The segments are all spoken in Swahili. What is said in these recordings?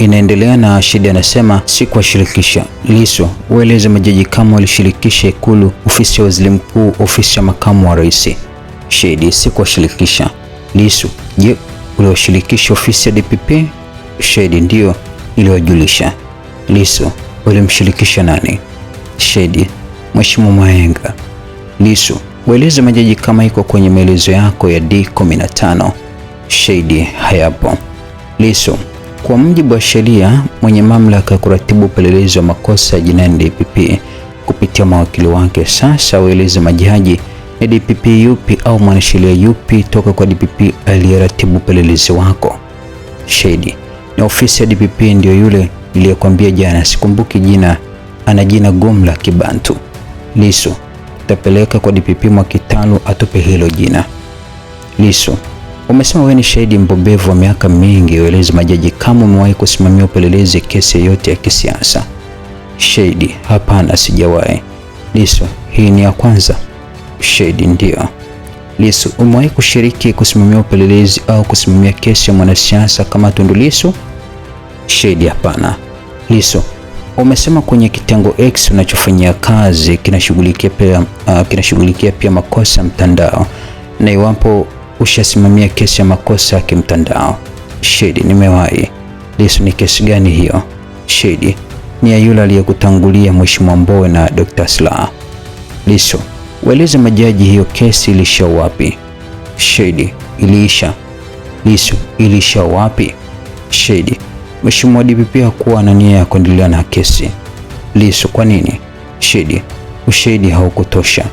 inaendelea na Shedi anasema si kuwashirikisha. Lissu, ueleze majaji kama walishirikisha Ikulu, ofisi ya waziri mkuu, ofisi ya makamu wa rais. Shedi, si kuwashirikisha. Lissu, je, uliwashirikisha ofisi ya DPP? Shedi, ndio iliwajulisha. Lissu, ulimshirikisha nani? Shedi, Mheshimiwa Mahenga. Lissu, ueleze majaji kama iko kwenye maelezo yako ya D15. Shedi, hayapo. Lissu, kwa mujibu wa sheria, mwenye mamlaka ya kuratibu upelelezi wa makosa ya jinai DPP kupitia mawakili wake. Sasa ueleze majaji ni DPP yupi au mwanasheria yupi toka kwa DPP aliyeratibu upelelezi wako? Shedi, ni ofisi ya DPP ndio yule niliyekwambia jana, sikumbuki jina, ana jina gumu la Kibantu. Lissu, utapeleka kwa DPP Mwakitalu atupe hilo jina. Lissu, umesema wewe ni shahidi mbobevu wa miaka mingi, ueleze majaji kama umewahi kusimamia upelelezi kesi yoyote ya kisiasa. Shedi, hapana, sijawahi. Lissu, hii ni ya kwanza? Shedi, ndio. Lissu, umewahi kushiriki kusimamia upelelezi au kusimamia kesi ya mwanasiasa kama Tundu Lissu? Shedi, hapana. Lissu, umesema kwenye kitengo X unachofanyia kazi kinashughulikia pia makosa ya mtandao, na iwapo ushasimamia kesi ya makosa ya kimtandao? Shedi, nimewahi. Lissu, ni kesi gani hiyo? Shedi, ni ya yule aliyekutangulia Mheshimiwa Mbowe na Dr. Slaa. Lissu, ueleze majaji hiyo kesi ilisha wapi? Shedi, iliisha. Lissu, ilisha wapi? Shedi, Mheshimiwa DPP hakuwa na nia ya kuendelea na kesi. Lissu, kwa nini? Shedi, ushahidi haukutosha.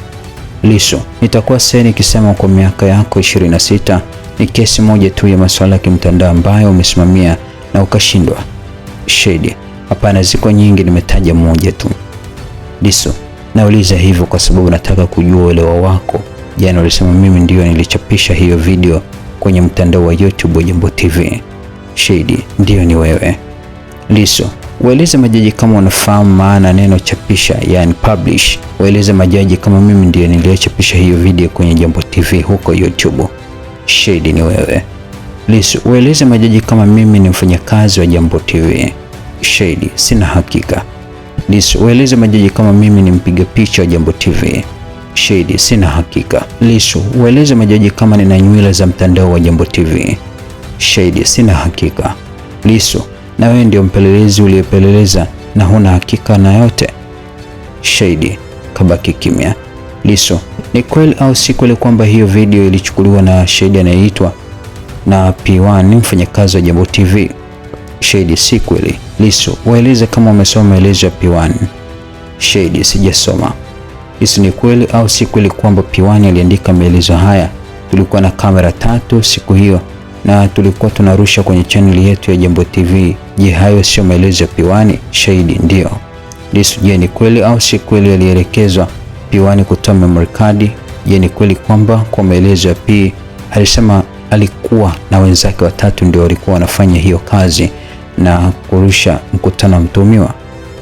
Lissu, nitakuwa sahihi nikisema kwa miaka yako 26 ni kesi moja tu ya masuala ya kimtandao ambayo umesimamia na ukashindwa? Shedi, hapana, ziko nyingi, nimetaja moja tu. Lissu, nauliza hivyo kwa sababu nataka kujua uelewa wako. Jana ulisema mimi ndio nilichapisha hiyo video kwenye mtandao wa YouTube wa Jambo TV. Shedi, ndio, ni wewe. Lissu, ueleze majaji kama unafahamu maana neno chapisha, yani publish. Ueleze majaji kama mimi ndio niliyochapisha hiyo video kwenye Jambo TV huko YouTube. Shedi, ni wewe. Lissu, ueleze majaji kama mimi ni mfanyakazi wa Jambo TV. Shedi, sina hakika. Lissu, ueleze majaji kama mimi ni mpiga picha wa Jambo TV. Shedi, sina hakika. Lissu, ueleze majaji kama nina nywila za mtandao wa Jambo TV. Shedi, sina hakika. Lissu, na wewe ndio mpelelezi uliyepeleleza na huna hakika na yote? Shedi, kabaki kimya. Lissu, ni kweli au si kweli kwamba hiyo video ilichukuliwa na shahidi anayeitwa na P1 ni mfanyakazi wa Jambo TV? Shedi, si kweli. Lissu, waeleze kama umesoma maelezo ya P1. Shedi, sijasoma. Lissu, ni kweli au si kweli kwamba P1 aliandika maelezo haya? Tulikuwa na kamera 3 siku hiyo na tulikuwa tunarusha kwenye channel yetu ya Jambo TV. Je, hayo sio maelezo ya P1? Shahidi, ndio. Lissu, je, ni kweli au si kweli alielekezwa P1 kutoa memory card? Je, ni kweli kwamba kwa maelezo ya P alisema alikuwa na wenzake watatu ndio walikuwa wanafanya hiyo kazi na kurusha mkutano wa mtuhumiwa?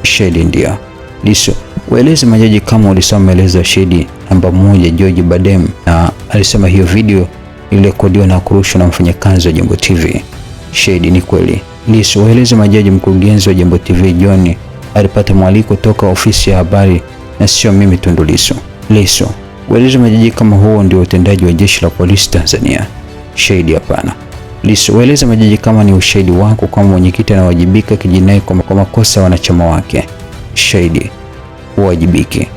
Shahidi, ndio. Lissu, ueleze majaji kama ulisoma maelezo ya shahidi namba 1 George Badem na alisema hiyo video ilirekodiwa na kurushwa na mfanyakazi wa Jambo TV. Shahidi, ni kweli. Lissu, ueleze majaji mkurugenzi wa Jambo TV John alipata mwaliko toka ofisi ya habari na sio mimi Tundu Lissu. Lissu, ueleze majaji kama huo ndio utendaji wa jeshi la polisi Tanzania. Shahidi, hapana. Lissu, ueleze majaji kama ni ushahidi wako kama mwenyekiti anawajibika kijinai kwa makosa ya wanachama wake. Shahidi, uwajibike.